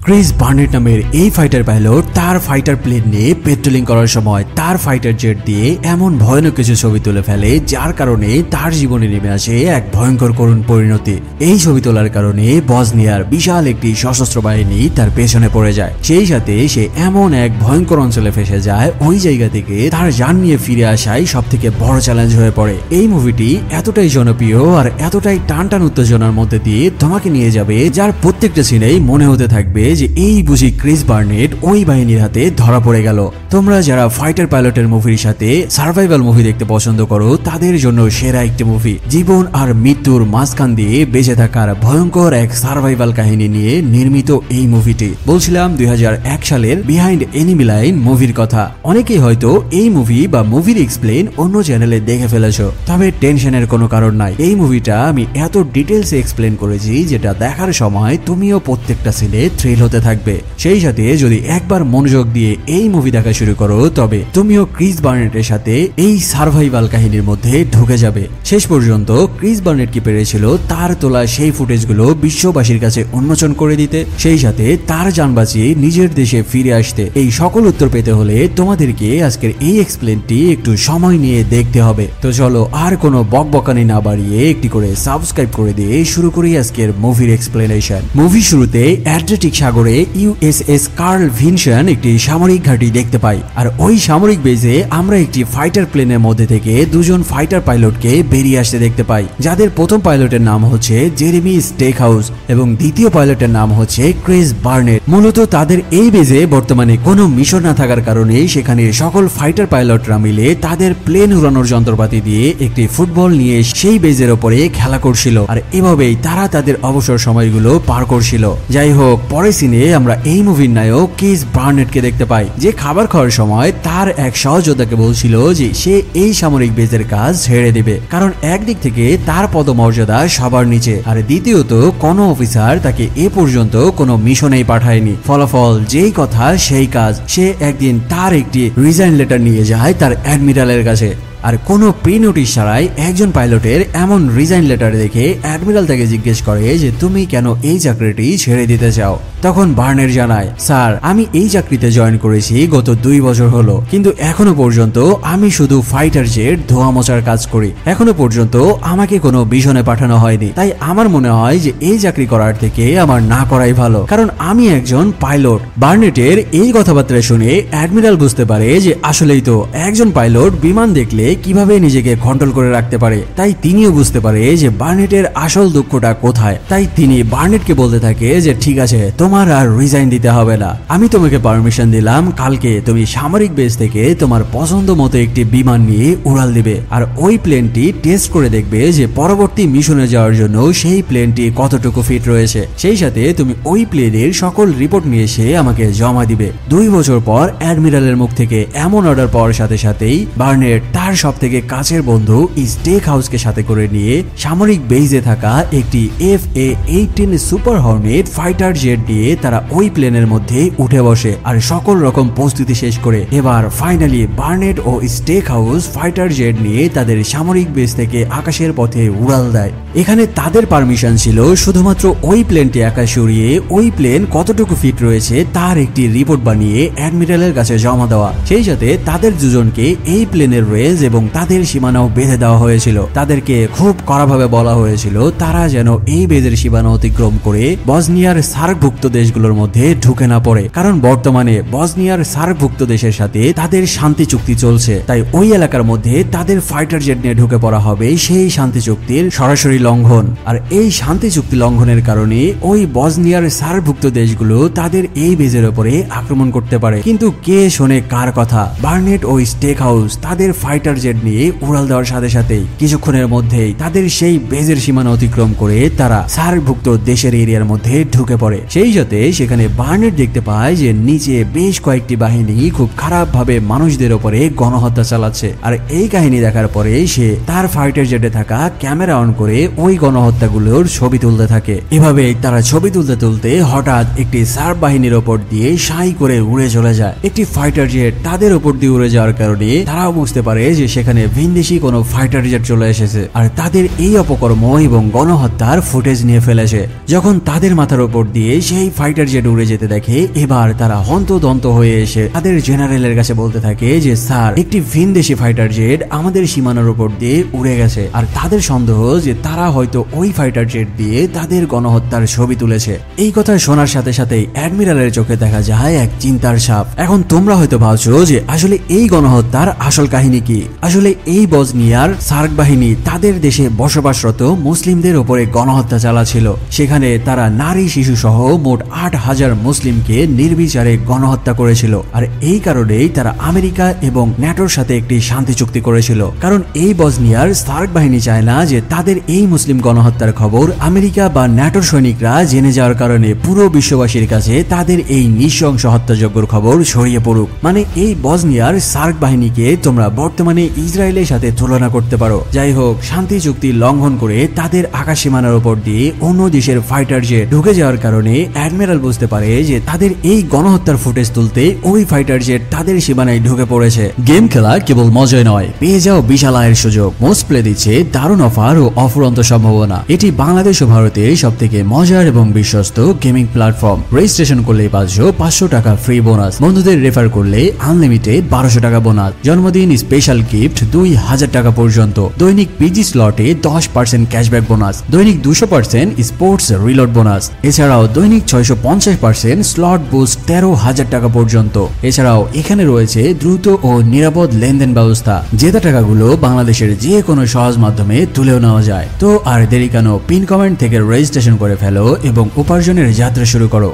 Chris Burnett নামের এই fighter pilot তার ফাইটার প্লেন নিয়ে পেট্রোলিং করার সময় তার ফাইটার জেট দিয়ে এমন ভয়ানক কিছু ছবি তুলে ফেলে যার কারণে তার জীবনে নেমে আসে এক ভয়ঙ্কর করুণ পরিণতি। এই ছবি তোলার কারণে বসনিয়ার বিশাল একটি সশস্ত্র বাহিনী তার পেছনে পড়ে যায়। সেই সাথে সে এমন এক ভয়ঙ্কর অঞ্চলে ফেসে যায়, ওই জায়গা থেকে তার জান নিয়ে ফিরে আসাই সব থেকে বড় চ্যালেঞ্জ হয়ে পড়ে। এই মুভিটি এতটাই জনপ্রিয় আর এতটাই টান উত্তেজনার মধ্যে দিয়ে তোমাকে নিয়ে যাবে, যার প্রত্যেকটা সিনেই মনে হতে থাকবে যে এই বুঝি ক্রিস বার্নেট ওই বাহিনীর হাতে ধরা পড়ে গেল। তোমরা যারা ফাইটার পাইলটের মুভির সাথে সার্ভাইভাল মুভি দেখতে পছন্দ করো, তাদের জন্য সেরা একটি মুভি। জীবন আর মৃত্যুর মাঝখান দিয়ে বেঁচে থাকার ভয়ঙ্কর এক সার্ভাইভাল কাহিনী নিয়ে নির্মিত এই মুভিটি। বলছিলাম 2001 সালের বিহাইন্ড এনিমি লাইন মুভির কথা। অনেকেই হয়তো এই মুভি বা মুভির এক্সপ্লেন অন্য চ্যানেলে দেখে ফেলেছো, তবে টেনশনের কোনো কারণ নাই। এই মুভিটা আমি এত ডিটেলসে এক্সপ্লেন করেছি যেটা দেখার সময় তুমিও প্রত্যেকটা সিনে থ্রিল হতে থাকবে। সেই সাথে যদি একবার মনোযোগ দিয়ে এই মুভি দেখা শুরু করো, তবে তুমিও ক্রিস বার্নেটের সাথে এই সার্ভাইভাল কাহিনীর মধ্যে ঢুকে যাবে। শেষ পর্যন্ত ক্রিস বার্নেট কি পেরেছিল তার তোলা সেই ফুটেজগুলো বিশ্ববাসীর কাছে উন্মোচন করে দিতে, সেই সাথে তার জান বাঁচিয়ে নিজের দেশে ফিরে আসতে। এই সকল উত্তর পেতে হলে তোমাদেরকে আজকের এই এক্সপ্লেনটি একটু সময় নিয়ে দেখতে হবে। তো চলো আর কোনো বকবকানি না বাড়িয়ে একটি করে সাবস্ক্রাইব করে দিয়ে শুরু করি আজকের মুভির এক্সপ্লেনেশন। মুভি শুরুতে অ্যাড্রিয়াটিক সাগরে ইউএসএস কার্ল ভিনসন একটি সামরিক ঘাঁটি দেখতে পাই, আর ওই সামরিক বেজে আমরা একটি ফাইটার প্লেনের মধ্যে থেকে দুজন ফাইটার পাইলটকে বেরিয়ে আসতে দেখতে পাই, যাদের প্রথম পাইলটের নাম হচ্ছে জেরেমি স্টেকহাউস এবং দ্বিতীয় পাইলটের নাম হচ্ছে ক্রিস বার্নেট। মূলত তাদের এই বেজে বর্তমানে কোনো মিশন না থাকার কারণে সেখানে সকল ফাইটার পাইলটরা মিলে তাদের প্লেন উড়ানোর যন্ত্রপাতি দিয়ে একটি ফুটবল নিয়ে সেই বেজের ওপরে খেলা করছিল, আর এভাবেই তারা তাদের অবসর সময়গুলো পার করছিল। যাই হোক, পরে সিনে আমরা এই মুভির নায়ক ক্রিস বার্নেটকে দেখতে পাই, যে খাবার খাওয়ার সময় তার এক সহযোদ্ধাকে বলছিল যে সে এই সামরিক বেজের কাজ ছেড়ে দিবে, কারণ একদিক থেকে তার পদমর্যাদা সবার নিচে, আর দ্বিতীয়ত কোনো অফিসার তাকে এ পর্যন্ত কোনো মিশনেই পাঠায়নি। ফলাফল যেই কথা সেই কাজ। সে একদিন তার একটি রিজাইন লেটার নিয়ে যায় তার অ্যাডমিরালের কাছে, আর কোনো প্রি নোটিশ ছাড়াই একজন পাইলটের এমন রিজাইন লেটার দেখে অ্যাডমিরাল তাকে জিজ্ঞেস করে যে তুমি কেন এই চাকরিটি ছেড়ে দিতে চাও। তখন বার্নেট জানায়, স্যার আমি এই চাকরিতে জয়েন করেছি গত 2 বছর হলো, কিন্তু এখনো পর্যন্ত আমি শুধু ফাইটার জেট ধোয়া মোছার কাজ করি। এখনো পর্যন্ত আমাকে কোনো মিশনে পাঠানো হয়নি, তাই আমার মনে হয় যে এই চাকরি করার থেকে আমার না করাই ভালো, কারণ আমি একজন পাইলট। বার্নেটের এই কথাবার্তা শুনে অ্যাডমিরাল বুঝতে পারে যে আসলেই তো একজন পাইলট বিমান দেখলে কিভাবে নিজেকে কন্ট্রোল করে রাখতে পারে, তাই তিনিও বুঝতে পারে যে বার্নেটের আসল দুঃখটা কোথায়। তাই তিনি বার্নেটকে বলতে থাকে যে ঠিক আছে, তোমার আর রিজাইন দিতে হবে না, আমি তোমাকে পারমিশন দিলাম, কালকে তুমি সামরিক বেস থেকে তোমার পছন্দ মতো একটি বিমান নিয়ে উড়াল দিবে, আর ওই প্লেনটি টেস্ট করে দেখবে যে পরবর্তী মিশনে যাওয়ার জন্য সেই প্লেনটি কতটুকু ফিট রয়েছে। সেই সাথে তুমি ওই প্লেনের সকল রিপোর্ট নিয়ে এসে আমাকে জমা দিবে। 2 বছর পর অ্যাডমিরালের মুখ থেকে এমন অর্ডার পাওয়ার সাথে সাথেই বার্নেট তার সব থেকে কাছের বন্ধু স্টেক হাউসকে সাথে করে নিয়ে সামরিক বেজে থাকা একটি FA-18 super Hornet fighter jet দিয়ে তারা ওই প্লেনের মধ্যে উঠে বসে, আর সকল রকম প্রস্তুতি শেষ করে এবার ফাইনালি বার্নেট ও স্টেক হাউস ফাইটার জেট নিয়ে তাদের সামরিক বেস থেকে আকাশের পথে উড়াল দেয়। এখানে তাদের পারমিশন ছিল শুধুমাত্র ওই প্লেনটি আকাশে উড়িয়ে ওই প্লেন কতটুকু ফিট রয়েছে তার একটি রিপোর্ট বানিয়ে অ্যাডমিরালের কাছে জমা দেওয়া। সেই সাথে তাদের দুজনকে এই প্লেনের রেঞ্জ এবং তাদের সীমানাও বেঁধে দেওয়া হয়েছিল। তাদেরকে খুব কড়াভাবে বলা হয়েছিল তারা যেন এই বেজের সীমানা অতিক্রম করে বসনিয়ার সার্কভুক্ত দেশগুলোর মধ্যে ঢুকে না পড়ে, কারণ বর্তমানে বসনিয়ার সার্কভুক্ত দেশের সাথে তাদের শান্তি চুক্তি চলছে। তাই ওই এলাকার মধ্যে তাদের ফাইটার জেট নিয়ে ঢুকে পড়া হবে সেই শান্তি চুক্তির সরাসরি লঙ্ঘন, আর এই শান্তি চুক্তি লঙ্ঘনের কারণে ওই বসনিয়ার সার্কভুক্ত দেশগুলো তাদের এই বেজের উপরে আক্রমণ করতে পারে। কিন্তু কে শোনে কার কথা? বার্নেট ও স্টেক হাউস তাদের ফাইটার জেট নিয়ে উড়াল দেওয়ার সাথে সাথেই কিছুক্ষণের মধ্যেই তাদের সেই বেজের সীমানা অতিক্রম করে তারা সার্কভুক্ত দেশের এরিয়ার মধ্যে ঢুকে পড়ে। সেই সাথে সেখানে বার্নেট দেখতে পায় যে নিচে বেশ কয়েকটি বাহিনী খুব খারাপ ভাবে মানুষদের উপরে গণহত্যা চালাচ্ছে, আর এই কাহিনী দেখার পরে সে তার ফাইটার জেটে থাকা ক্যামেরা অন করে ওই গণহত্যাগুলোর ছবি তুলতে থাকে। এভাবে তারা ছবি তুলতে তুলতে হঠাৎ একটি সার্ব বাহিনীর ওপর দিয়ে সাই করে উড়ে চলে যায়। একটি ফাইটার জেট তাদের উপর দিয়ে উড়ে যাওয়ার কারণে তারাও বুঝতে পারে যে সেখানে ভিনদেশি কোনো ফাইটার জেট চলে এসেছে, আর তাদের এই অপকর্ম এবং গণহত্যার ফুটেজ নিয়ে ফেলেছে। যখন তাদের মাথার উপর দিয়ে সেই ফাইটার জেট উড়ে যেতে দেখে এবার তারা হন্তদন্ত হয়ে এসে তাদের জেনারেলের কাছে বলতে থাকে যে স্যার, একটি ভিনদেশী ফাইটার জেট আমাদের সীমানার উপর দিয়ে উড়ে গেছে, আর তাদের সন্দেহ যে তারা হয়তো ওই ফাইটার জেট দিয়ে তাদের গণহত্যার ছবি তুলেছে। এই কথা শোনার সাথে সাথেই অ্যাডমিরালের চোখে দেখা যায় এক চিন্তার ছাপ। এখন তোমরা হয়তো ভাবছো যে আসলে এই গণহত্যার আসল কাহিনী কি। আসলে এই বসনিয়ার সার্ক বাহিনী তাদের দেশে বসবাসরত মুসলিমদের উপরে গণহত্যা চালাচ্ছিল। সেখানে তারা নারী শিশু সহ মোট 8,000 মুসলিমকে নির্বিচারে গণহত্যা করেছিল। আর এই কারণেই তারা আমেরিকা এবং ন্যাটোর সাথে একটি শান্তি চুক্তি করেছিল, কারণ এই বসনিয়ার সার্ক বাহিনী চায় না যে তাদের এই মুসলিম গণহত্যার খবর আমেরিকা বা ন্যাটোর সৈনিকরা জেনে যাওয়ার কারণে পুরো বিশ্ববাসীর কাছে তাদের এই নৃশংস হত্যাযজ্ঞর খবর ছড়িয়ে পড়ুক। মানে এই বসনিয়ার সার্ক বাহিনীকে তোমরা বর্তমানে ইসরায়েলের সাথে তুলনা করতে পারো। যাই হোক, শান্তি চুক্তি লঙ্ঘন করে তাদের আকাশ সীমানার উপর দিয়ে অন্য দেশের ফাইটার জেট ঢুকে যাওয়ার কারণে অ্যাডমিরাল বুঝতে পারে যে তাদের এই গণহত্যার ফুটেজ তুলতে ওই ফাইটার জেট তাদের সীমানায় ঢুকে পড়েছে। গেম খেলা কেবল মজাই নয়, পেয়ে যাও বিশাল আয়ের সুযোগ। মোস্ট প্লে দিচ্ছে দারুণ অফার ও অফুরন্ত সম্ভাবনা। এটি বাংলাদেশ ও ভারতের সব থেকে মজার এবং বিশ্বস্ত গেমিং প্ল্যাটফর্ম। রেজিস্ট্রেশন করলে পাচ্ছ 500 টাকা ফ্রি বোনাস, বন্ধুদের রেফার করলে আনলিমিটেড 1200 টাকা বোনাস, জন্মদিন স্পেশাল গিফট 2000 টাকা পর্যন্ত, দৈনিক পিজি স্লটে 10% ক্যাশব্যাক বোনাস, দৈনিক 200% স্পোর্টস রিলোড বোনাস, এছাড়াও দৈনিক 650% স্লট বুস্ট 13,000 টাকা পর্যন্ত। এছাড়াও এখানে রয়েছে দ্রুত ও নিরাপদ লেনদেন ব্যবস্থা। জেতা টাকাগুলো বাংলাদেশের যে কোনো সহজ মাধ্যমে তুলেও নেওয়া যায়। তো আর দেরি কেন, পিন কমেন্ট থেকে রেজিস্ট্রেশন করে ফেলো এবং উপার্জনের যাত্রা শুরু করো।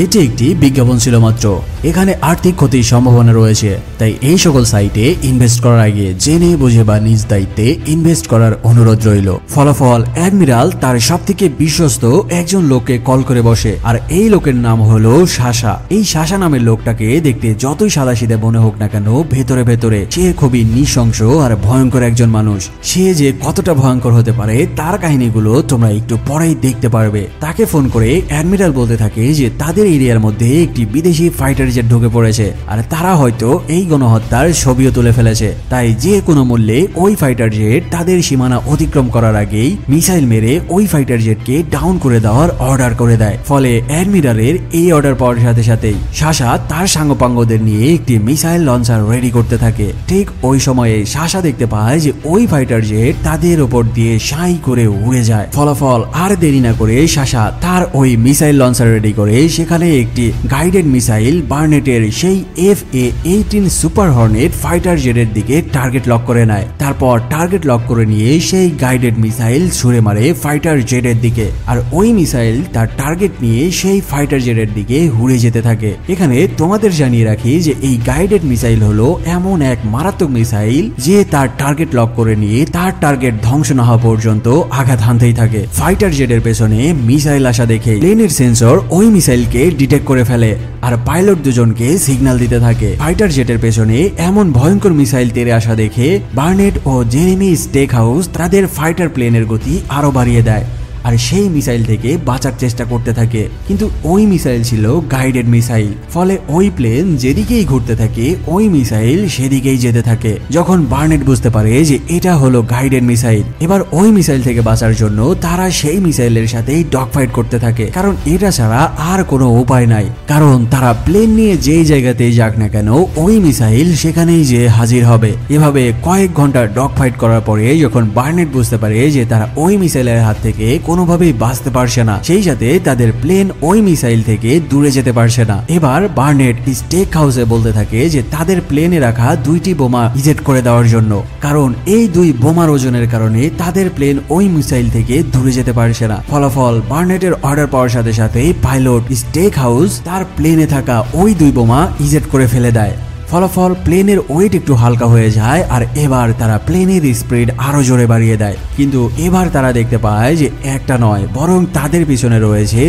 এটি একটি বিজ্ঞাপন ছিল মাত্র, এখানে আর্থিক ক্ষতির সম্ভাবনা রয়েছে, তাই এই সকল সাইটে ইনভেস্ট করার আগে জেনে বুঝে বা নিজ দায়িত্বে ইনভেস্ট করার অনুরোধ রইল। ফলাফল, অ্যাডমিরাল তার সব থেকে বিশ্বস্ত একজন লোককে কল করে বসে, আর এই লোকের নাম হলো শাসা। এই শাসা নামের লোকটাকে দেখতে যতই সাদাসিধে মনে হোক না কেন, ভেতরে ভেতরে সে খুবই নৃশংস আর ভয়ঙ্কর একজন মানুষ। সে যে কতটা ভয়ঙ্কর হতে পারে তার কাহিনীগুলো তোমরা একটু পরেই দেখতে পারবে। তাকে ফোন করে অ্যাডমিরাল বলতে থাকে যে তাদের এরিয়ার মধ্যে একটি বিদেশি ফাইটার জেট ঢুকে পড়েছে, আর তারা হয়তো এই গণহত্যার ছবিও তুলে ফেলেছে। তাই যে কোনো মূল্যে ওই ফাইটার জেট তাদের সীমানা অতিক্রম করার আগেই মিসাইল মেরে ওই ফাইটার জেটকে ডাউন করে দেওয়ার অর্ডার করে দেয়। ফলে অ্যাডমিরালের এই অর্ডার পাওয়ার সাথে সাথেই শাসা তার সাঙ্গপাঙ্গদের নিয়ে একটি মিসাইল লঞ্চার রেডি করতে থাকে। ঠিক ওই সময়ে শাসা দেখতে পায় যে ওই ফাইটার জেট তাদের উপর দিয়ে সাই করে উড়ে যায়। ফলাফল, আর দেরি না করে শাসা তার ওই মিসাইল লঞ্চার রেডি করে সেখানে একটি গাইডেড মিসাইল বার্নেটের সেই FA-18 সুপার হর্নেট ফাইটার জেটের দিকে টার্গেট লক করে নেয়। তারপর টার্গেট লক করে নিয়ে সেই গাইডেড মিসাইল ছুড়ে মারে ফাইটার জেটের দিকে, আর ওই মিসাইল তার টার্গেট নিয়ে সেই ফাইটার জেটের দিকে উড়ে যেতে থাকে। এখানে তোমাদের জানিয়ে রাখি যে এই গাইডেড মিসাইল হলো এমন এক মারাত্মক মিসাইল যে তার টার্গেট লক করে নিয়ে তার টার্গেট ধ্বংস না হওয়া পর্যন্ত আঘাত হানতেই থাকে। ফাইটার জেটের পেছনে মিসাইল আসা দেখে প্লেনের সেন্সর ওই মিসাইলকে ডিটেক্ট করে ফেলে, আর পাইলট দুজনকে সিগন্যাল দিতে থাকে। ফাইটার জেটের পেছনে এমন ভয়ঙ্কর মিসাইল তেড়ে আসা দেখে বার্নেট ও জেরেমি স্টেক হাউস তাদের ফাইটার প্লেনের গতি আরো বাড়িয়ে দেয়, আর সেই মিসাইল থেকে বাঁচার চেষ্টা করতে থাকে। কিন্তু ওই মিসাইল ছিল গাইডেড মিসাইল, ফলে ওই প্লেন যেদিকেই ঘুরতে থাকে ওই মিসাইল সেদিকেই যেতে থাকে। যখন বার্নেট বুঝতে পারে যে এটা হলো গাইডেড মিসাইল, এবার ওই মিসাইল থেকে বাঁচার জন্য তারা সেই মিসাইলের সাথেই ডগ ফাইট করতে থাকে, কারণ এটা ছাড়া আর কোনো উপায় নাই। কারণ তারা প্লেন নিয়ে যেই জায়গাতেই যাক না কেন ওই মিসাইল সেখানেই যে হাজির হবে। এভাবে কয়েক ঘন্টা ডগ ফাইট করার পরে যখন বার্নেট বুঝতে পারে যে তারা ওই মিসাইলের হাত থেকে কোনোভাবেই বাঁচতে পারছে না, সেই সাথে তাদের প্লেন ওই মিসাইল থেকে দূরে যেতে পারছে না, এবার বার্নেট স্টেক হাউসে বলতে থাকে যে তাদের প্লেনে রাখা 2টি বোমা ইজেক্ট করে দেওয়ার জন্য, কারণ এই 2 বোমার ওজনের কারণে তাদের প্লেন ওই মিসাইল থেকে দূরে যেতে পারছে না। ফলাফল, বার্নেটের অর্ডার পাওয়ার সাথে সাথে পাইলট স্টেক হাউস তার প্লেনে থাকা ওই 2 বোমা ইজেক্ট করে ফেলে দেয়। ফলাফল, প্লেনের ওয়েট একটু হালকা হয়ে যায়, আর এবার তারা প্লেনের স্পিড আরো জোরে বাড়িয়ে দেয়। কিন্তু এবার তারা দেখতে পায় যে একটা নয়, বরং তাদের পিছনে রয়েছে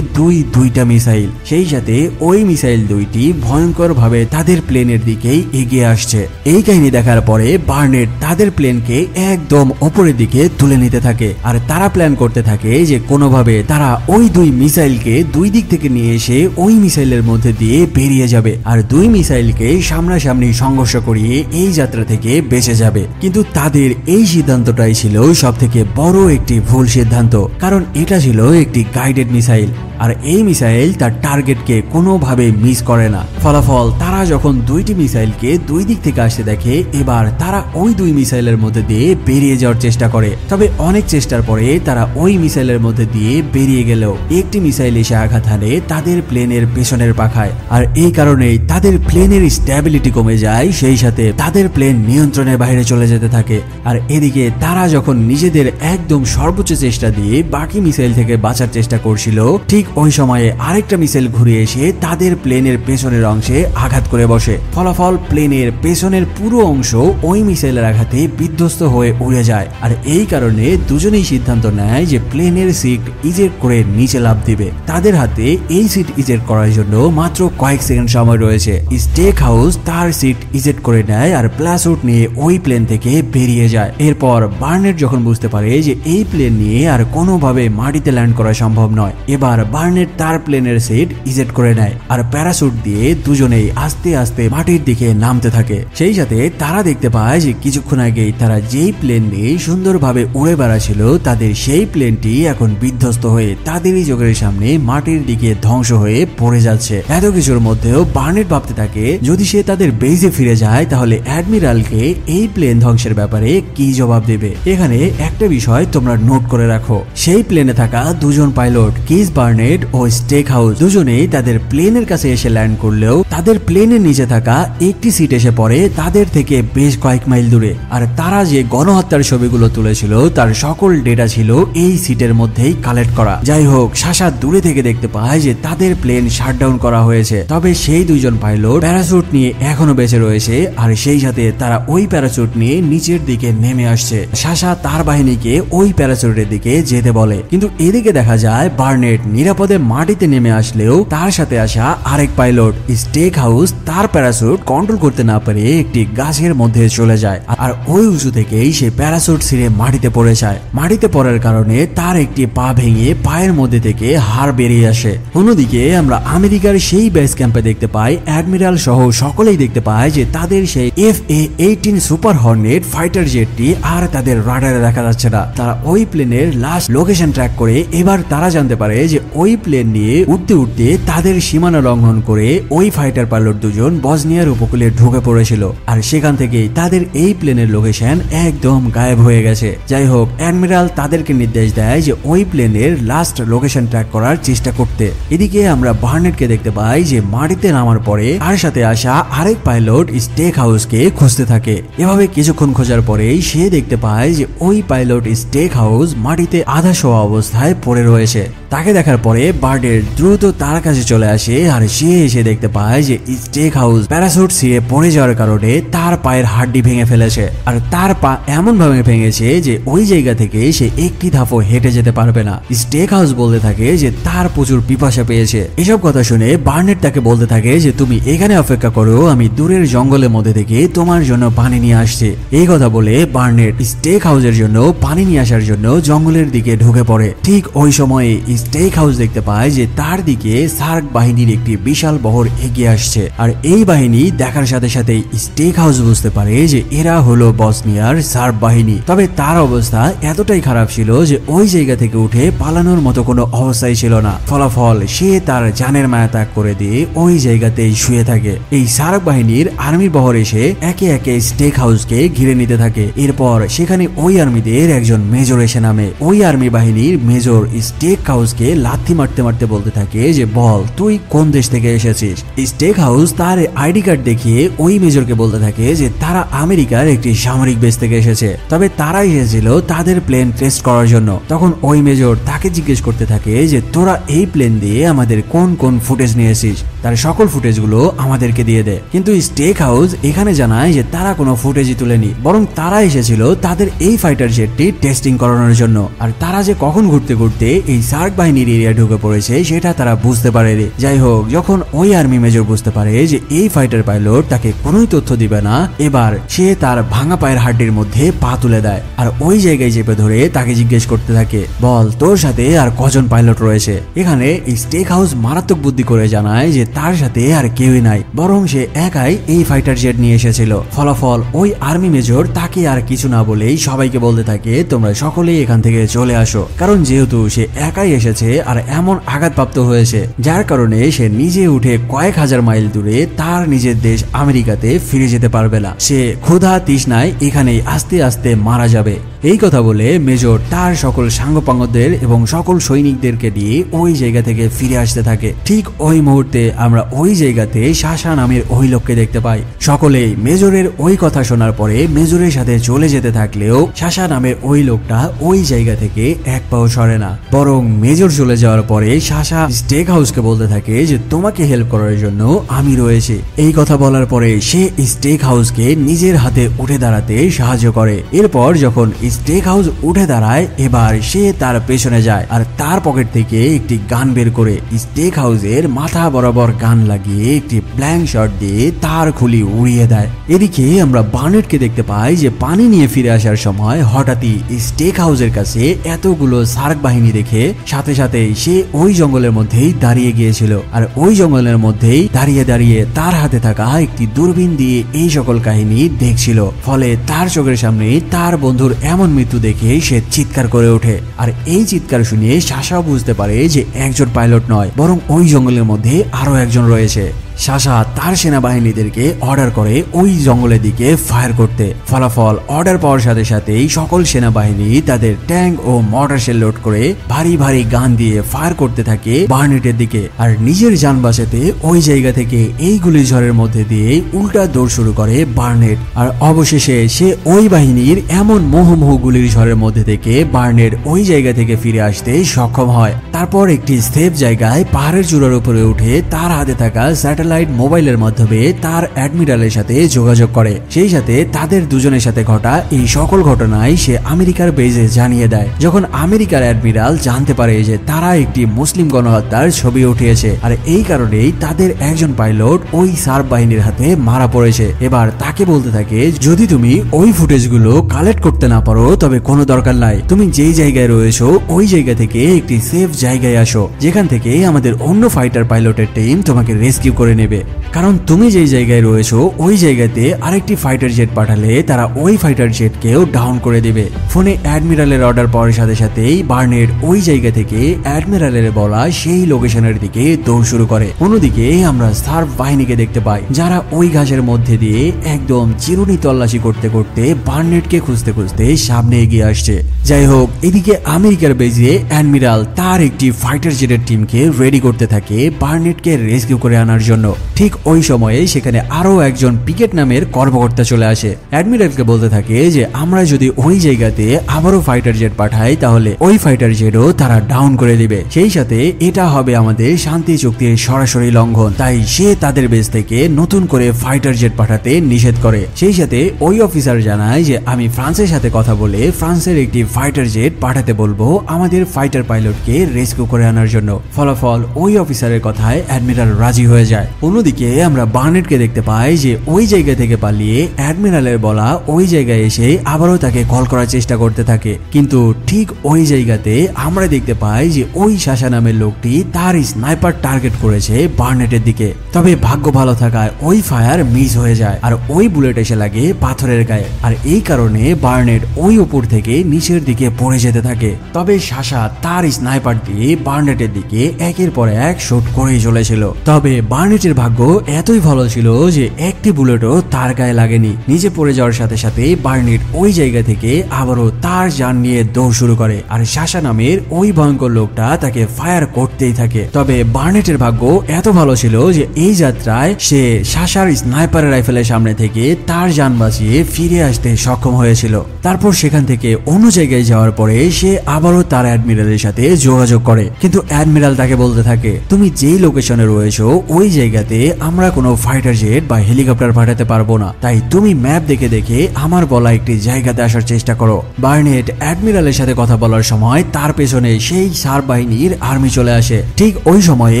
দুইটা মিসাইল। সেই সাথে ওই মিসাইল 2টি ভয়ঙ্কর ভাবে তাদের প্লেনের দিকেই এগিয়ে আসছে। এই কাহিনী দেখার পরে বার্নেট তাদের প্লেনকে একদম উপরের দিকে তুলে নিতে থাকে, আর তারা প্ল্যান করতে থাকে যে কোনোভাবে তারা ওই 2 মিসাইলকে 2 দিক থেকে নিয়ে এসে ওই মিসাইলের মধ্যে দিয়ে বেরিয়ে যাবে, আর 2 মিসাইলকে সামনাসামনি সামনাসামনি সংঘর্ষ করিয়ে এই যাত্রা থেকে বেঁচে যাবে। কিন্তু তাদের এই সিদ্ধান্তটাই ছিল সবথেকে বড় একটি ভুল সিদ্ধান্ত, কারণ এটা ছিল একটি গাইডেড মিসাইল, আর এই মিসাইল তার টার্গেটকে কোনোভাবে মিস করে না। ফলাফল তারা যখন দুইটি মিসাইলকে দুই দিক থেকে আসতে দেখে, এবার তারা ওই দুই মিসাইলের মধ্যে দিয়ে বেরিয়ে যাওয়ার চেষ্টা করে। তবে অনেক চেষ্টার পরে তারা ওই মিসাইলের মধ্যে দিয়ে বেরিয়ে গেলেও একটি মিসাইল এসে আঘাত হানে তাদের প্লেনের পেছনের পাখায়, আর এই কারণেই তাদের প্লেনের স্ট্যাবিলিটি কমে যায়, সেই সাথে তাদের প্লেন নিয়ন্ত্রণের বাইরে চলে যেতে থাকে। আর এদিকে তারা যখন নিজেদের একদম সর্বোচ্চ চেষ্টা দিয়ে বাকি মিসাইল থেকে বাঁচার চেষ্টা করছিল, ঠিক ওই সময়ে আরেকটা মিসাইল ঘুরে এসে তাদের প্লেনের পেছনের অংশে আঘাত করে বসে। ফলাফল প্লেনের পেছনের পুরো অংশ ওই মিসাইলের আঘাতে বিধ্বস্ত হয়ে উড়ে যায়। আর এই কারণে দুজনেই সিদ্ধান্ত নেয় যে প্লেনের সিট ইজেক্ট করে নিচে লাফ দিবে। তাদের হাতে এই সিট ইজেক্ট করার জন্য মাত্র কয়েক সেকেন্ড সময় রয়েছে। স্টেক হাউস তার সিট ইজেক্ট করে নেয় আর প্যারাশুট নিয়ে ওই প্লেন থেকে বেরিয়ে যায়। এরপর বার্নেট যখন বুঝতে পারে যে এই প্লেন নিয়ে আর কোনোভাবে মাটিতে ল্যান্ড করা সম্ভব নয়, এবার বার্নেট তার প্লেনের সিট ইজেক্ট করে নেয় আর প্যারাশুট দিয়ে দুজনেই আস্তে আস্তে মাটির দিকে নামতে থাকে। সেই সাথে তারা দেখতে পায় যে কিছুক্ষণ আগেই তারা যেই প্লেন নিয়ে সুন্দরভাবে উড়ে বেড়াচ্ছিল, তাদের সেই প্লেনটি এখন বিধ্বস্ত হয়ে তাদেরই চোখের সামনে মাটির দিকে ধ্বংস হয়ে পড়ে যাচ্ছে। এত কিছুর মধ্যেও বার্নেট ভাবতে থাকে যদি সে তাদের বেজে ফিরে যায় তাহলে অ্যাডমিরালকে এই প্লেন ধ্বংসের ব্যাপারে কি জবাব দেবে। এখানে একটা বিষয় তোমরা নোট করে রাখো, সেই প্লেনে থাকা দুজন পাইলট কিস বার্নেট ও স্টেক হাউস দুজনেই তাদের প্লেনের কাছে এসে ল্যান্ড করলেও তাদের প্লেনের নিচে থাকা একটি সিট এসে পড়ে তাদের থেকে বেশ কয়েক মাইল দূরে। আর তারা যে গণহত্যার ছবিগুলো তুলেছিল তার সকল ডেটা ছিল এই সিটের মধ্যেই কালেক্ট করা। যাই হোক, শাসা দূরে থেকে দেখতে পায় যে তাদের প্লেন শাটডাউন করা হয়েছে, তবে সেই দুইজন পাইলট প্যারাশুট নিয়ে এখনো বেঁচে রয়েছে, আর সেই সাথে তারা ওই প্যারাশুট নিয়ে নিচের দিকে নেমে আসছে। শাসা তার বাহিনীকে ওই প্যারাশুটের দিকে যেতে বলে, কিন্তু এদিকে দেখা যায় বার্নেট নিরাপদে মাটিতে নেমে আসলেও তার সাথে আসা আরেক পাইলট স্টেক হাউস তার প্যারাশুট কন্ট্রোল করতে না পারে একটি গাছের মধ্যে চলে যায়, আর ওই উঁচু থেকেই সে প্যারাশুট ছিঁড়ে মাটিতে পড়ে যায়। মাটিতে পড়ার কারণে তার একটি পা ভেঙে পায়ের মধ্যে থেকে হাড় বেরিয়ে আসে। অন্যদিকে আমরা আমেরিকার সেই বেস ক্যাম্পে দেখতে পাই অ্যাডমিরাল সহ সকলেই দেখতে পায় যে তাদের সেই FA-18 সুপার হর্নেট ফাইটার জেটটি আর তাদের রাডারে দেখা যাচ্ছে না। তারা ওই প্লেনের লাস্ট লোকেশন ট্র্যাক করে এবার তারা জানতে পারে যে ওই প্লেন নিয়ে উঠতে উঠতে তাদের সীমানা লঙ্ঘন করে ওই ফাইটার পাইলট দুজন বসনিয়ার উপকূলে ঢুকে পড়েছিল, আর সেখান থেকেই তাদের এই প্লেনের লোকেশন একদম গায়েব হয়ে গেছে। যাই হোক, অ্যাডমিরাল তাদেরকে নির্দেশ দেয় যে ওই প্লেনের লাস্ট লোকেশন ট্র্যাক করার চেষ্টা করতে। এদিকে আমরা বার্নেটকে দেখতে পাই যে মাটিতে নামার পরে তার সাথে আসা আরেক পাইলট স্টেক হাউসকে খুঁজতে থাকে। এভাবে কিছুক্ষণ খোঁজার পরেই সে দেখতে পায় যে ওই পাইলট স্টেক হাউস মাটিতে আধা শোয়া অবস্থায় পড়ে রয়েছে। তাকে দেখার পরে বার্নেট দ্রুত তার কাছে চলে আসে, আর সে এসে দেখতে পায় যে স্টেক হাউস প্যারাশুট ছিঁড়ে পড়ে যাওয়ার কারণে তার পায়ের হাড্ডি ভেঙে ফেলেছে, আর তার পা এমন ভাবে ভেঙেছে যে ওই জায়গা থেকে সে একটি ধাপও হেঁটে যেতে পারবে না। স্টেক হাউস বলতে থাকে যে তার প্রচুর পিপাসা পেয়েছে। এসব কথা শুনে বার্নেট তাকে বলতে থাকে যে তুমি এখানে অপেক্ষা করো, আমি দূরের জঙ্গলের মধ্যে থেকে তোমার জন্য পানি নিয়ে আসছি। এই কথা বলে বার্নেট স্টেক হাউসের জন্য পানি নিয়ে আসার জন্য জঙ্গলের দিকে ঢুকে পড়ে। ঠিক ওই সময়ে স্টেক হাউস দেখতে পায় যে তার দিকে সার্ক বাহিনীর একটি বিশাল বহর এগিয়ে আসছে, আর এই বাহিনী দেখার সাথে সাথে স্টেক হাউস বুঝতে পারে যে এরা হলো বসনিয়ার সার্ক বাহিনী। তবে তার অবস্থা এতটাই খারাপ ছিল যে ওই জায়গা থেকে উঠে পালানোর মতো কোনো অবস্থাই ছিল না। ফলাফল সে তার জানের মায়া ত্যাগ করে দিয়ে ওই জায়গাতেই শুয়ে থাকে। এই সার্ক বাহিনীর আর্মির বহর এসে একে একে স্টেক হাউসকে ঘিরে নিতে থাকে। এরপর সেখানে ওই আর্মিদের একজন মেজর এসে নামে। ওই আর্মি বাহিনীর মেজর স্টেক হাউসকে লাথি মারতে মারতে বলতে থাকে যে বল তুই কোন দেশ থেকে এসেছিস। স্টেক হাউস তার আইডি কার্ড দেখিয়ে ওই মেজরকে বলতে থাকে যে তারা আমেরিকার একটি সামরিক বেস থেকে এসেছে, তবে তারা এসেছিল তাদের প্লেন টেস্ট করার জন্য। তখন ওই মেজর তাকে জিজ্ঞেস করতে থাকে যে তোরা এই প্লেন দিয়ে আমাদের কোন কোন ফুটেজ নিয়েছিস, তার সকল ফুটেজগুলো আমাদেরকে দিয়ে দে। কিন্তু স্টেক হাউস এখানে জানায় যে তারা কোনো ফুটেজই তুলেনি, বরং তারা এসেছিল তাদের এই ফাইটার জেটটি টেস্টিং করানোর জন্য। আর তারা যে কখন ঘুরতে ঘুরতে এই সার্ক বাহিনীর এরিয়া ঢুকে পড়েছে সেটা তারা বুঝতে পারেনি। যাই হোক, যখন ওই আর্মি মেজর বুঝতে পারে যে এই ফাইটার পাইলট তাকে কোনোই তথ্য দিবে না, এবার সে তার ভাঙা পায়ের হাড্ডির মধ্যে পা তুলে দেয়, আর ওই জায়গায় চেপে ধরে তাকে জিজ্ঞেস করতে থাকে বল তোর সাথে আর কজন পাইলট রয়েছে। এখানে স্টেক হাউস মারাত্মক বুদ্ধি করে জানায় যে তার সাথে আর কেউই নাই, বরং সে একা একাই এই ফাইটার জেট নিয়ে এসেছিল। ফলাফল ওই আর্মি মেজর তাকে আর কিছু না বলেই সবাইকে বলতে থাকে তোমরা সকলেই এখান থেকে চলে আসো, কারণ যেহেতু সে একাই এসেছে আর এমন আঘাতপ্রাপ্ত হয়েছে যার কারণে সে নিজে উঠে কয়েক হাজার মাইল দূরে তার নিজের দেশ আমেরিকাতে ফিরে যেতে পারবে না। সে ক্ষুধা তৃষ্ণায় এখানেই আস্তে আস্তে মারা যাবে। এই কথা বলে মেজর তার সকল সাঙ্গপাঙ্গদের এবং সকল সৈনিকদেরকে দিয়ে ওই জায়গা থেকে ফিরে আসতে থাকে। ঠিক ওই মুহূর্তে আমরা ওই জায়গাতে সাশা নামের ওই লোককে দেখতে পাই। সকলেই মেজরের ওই কথা শোনার পরে মেজরের সাথে চলে যেতে থাকলেও সাশা নামের ওই লোকটা ওই জায়গা থেকে এক পাও সরে না, বরং মেজর চলে যাওয়ার পরে সাশা স্টেক হাউসকে বলতে থাকে যে তোমাকে হেল্প করার জন্য আমি রয়েছি। এই কথা বলার পরে সে স্টেক হাউসকে নিজের হাতে উঠে দাঁড়াতে সাহায্য করে। এরপর যখন স্টেক হাউস উঠে দাঁড়ায় এবার সে তার পেছনে যায় আর তার পকেট থেকে একটি গান বের করে স্টেক হাউসের মাথা বরাবর গান লাগিয়ে একটি ব্ল্যাঙ্ক শট দিয়ে তার খুলি উড়িয়ে দেয়। এদিকে আমরা বার্নেটকে দেখতে পাই যে পানি নিয়ে ফিরে আসার সময় হঠাৎই স্টেক হাউসের কাছে এতগুলো শার্ক বাহিনী দেখে সাথে সাথে সে ওই জঙ্গলের মধ্যেই দাঁড়িয়ে গিয়েছিল আর ওই জঙ্গলের মধ্যেই দাঁড়িয়ে দাঁড়িয়ে তার হাতে থাকা একটি দূরবীন দিয়ে এই সকল কাহিনী দেখছিল। ফলে তার চোখের সামনে তার বন্ধুর এমন মৃত্যু দেখে সে চিৎকার করে ওঠে আর এই চিৎকার শুনে সাশাও বুঝতে পারে যে একজন পাইলট নয় বরং ওই জঙ্গলের মধ্যে আরো একজন রয়েছে। সাশা তার সেনাবাহিনীদেরকে অর্ডার করে ওই জঙ্গলের দিকে ফায়ার করতে। ফলাফল অর্ডার পাওয়ার সাথে সাথেই সকল সেনাবাহিনী তাদের ট্যাঙ্ক ও মর্টার শেল লোড করে ভারী ভারী গান দিয়ে ফায়ার করতে থাকে বার্নেটের দিকে আর নিজের যান বাঁচাতে ওই জায়গা থেকে এই গুলি ঝড়ের মধ্যে দিয়ে উল্টা দৌড় শুরু করে বার্নেট। আর অবশেষে সে ওই বাহিনীর এমন মোহমোহ গুলির ঝড়ের মধ্যে থেকে বার্নেট ওই জায়গা থেকে ফিরে আসতে সক্ষম হয়। তারপর একটি সেফ জায়গায় পাহাড়ের চূড়ার উপরে উঠে তার হাতে থাকা স্যাটেলাইট মোবাইলের মাধ্যমে তার অ্যাডমিরালের সাথে যোগাযোগ করে। সেই সাথে তাদের দুজনের সাথে ঘটা এই সকল ঘটনায় সে আমেরিকার বেজে জানিয়ে দেয়। যখন আমেরিকার অ্যাডমিরাল জানতে পারে যে তারা একটি মুসলিম গণহত্যার ছবি উঠিয়েছে আর এই কারণেই তাদের একজন পাইলট ওই সার্ব বাহিনীর হাতে মারা পড়েছে, এবার তাকে বলতে থাকে যদি তুমি ওই ফুটেজগুলো কালেক্ট করতে না পারো তবে কোনো দরকার নাই, তুমি যেই জায়গায় রয়েছো ওই জায়গা থেকে একটি সেফ জায়গায় আসো যেখান থেকে আমাদের অন্য ফাইটার পাইলটের টিম তোমাকে রেস্কিউ করে নেবে। কারণ তুমি যেই জায়গায় রয়েছো ওই জায়গাতে আরেকটি ফাইটার জেট পাঠালে তারা ওই ফাইটার জেটকেও ডাউন করে দেবে। ফোনে অ্যাডমিরালের অর্ডার পাওয়ার সাথে সাথেই বার্নেট ওই জায়গা থেকে অ্যাডমিরালের বলা সেই লোকেশনের দিকে দৌড় শুরু করে। অন্যদিকে আমরা সার্ব বাহিনীকে দেখতে পাই যারা ওই ঘাসের মধ্যে দিয়ে একদম চিরুনি তল্লাশি করতে করতে বার্নেটকে খুঁজতে খুঁজতে সামনে এগিয়ে আসছে। যাই হোক, এদিকে আমেরিকার বেজে অ্যাডমিরাল তার একটি ফাইটার জেটের টিমকে রেডি করতে থাকে বার্নেটকে রেস্কিউ করে আনার জন্য। ঠিক ওই সময়ে সেখানে আরো একজন পিকেট নামের কর্মকর্তা চলে আসে। অ্যাডমিরালকে বলতে থাকে যে আমরা যদি ওই জায়গাতে আবারও ফাইটার জেট পাঠাই তাহলে ওই ফাইটার জেটও তারা ডাউন করে দিবে, সেই সাথে এটা হবে আমাদের শান্তি চুক্তির সরাসরি লঙ্ঘন। তাই সে তাদের বেস থেকে নতুন করে ফাইটার জেট পাঠাতে নিষেধ করে। সেই সাথে ওই অফিসার জানায় যে আমি ফ্রান্সের সাথে কথা বলে ফ্রান্সের একটি ফাইটার জেট পাঠাতে বলবো আমাদের ফাইটার পাইলটকে রেস্কিউ করে আনার জন্য। ফলাফল ওই অফিসারের কথায় অ্যাডমিরাল রাজি হয়ে যায়। অন্যদিকে আমরা বার্নেটকে দেখতে পাই যে ওই জায়গা থেকে পালিয়ে অ্যাডমিরালের বলা ওই জায়গায় এসে আবারও তাকে কল করার চেষ্টা করতে থাকে, কিন্তু ঠিক ওই জায়গাতে আমরা দেখতে পাই যে ওই সাশা নামের লোকটি তার স্নাইপার টার্গেট করেছে বার্নেটের দিকে। তবে ভাগ্য ভালো থাকায় ওই ফায়ার মিস হয়ে যায় আর ওই বুলেট এসে লাগে পাথরের গায়ে আর এই কারণে বার্নেট ওই উপর থেকে নিচের দিকে পড়ে যেতে থাকে। তবে সাশা তার স্নাইপার দিয়ে বার্নেটের দিকে একের পর এক শুট করেই চলেছিল। তবে বার্নেটের ভাগ্য এতই ভালো ছিল যে একটি বুলেটও তার গায়ে লাগেনি। নিচে পড়ে যাওয়ার সাথে সাথে বার্নেট ওই জায়গা থেকে আবারও তার যান নিয়ে দৌড় শুরু করে আর সাশা নামের ওই ভয়ঙ্কর লোকটা তাকে ফায়ার করতেই থাকে। তবে বার্নেটের ভাগ্য এত ভালো ছিল যে এই যাত্রায় সে সাশার স্নাইপার রাইফেলের সামনে থেকে তার যান বাঁচিয়ে ফিরে আসতে সক্ষম হয়েছিল। তারপর সেখান থেকে অন্য জায়গায় যাওয়ার পরে সে আবারও তার অ্যাডমিরালের সাথে যোগাযোগ করে, কিন্তু অ্যাডমিরাল তাকে বলতে থাকে তুমি যেই লোকেশনে রয়েছো ওই জায়গাতে আমরা কোনো ফাইটার জেট বা হেলিকপ্টার পাঠাতে পারবো না, তাই তুমি ম্যাপ দেখে দেখে আমার বলা একটি জায়গাতে আসার চেষ্টা করো। বার্নেট অ্যাডমিরালের সাথে কথা বলার সময় তার পেছনে সেই সার্ব বাহিনীর আর্মি চলে আসে। ঠিক ওই সময়ে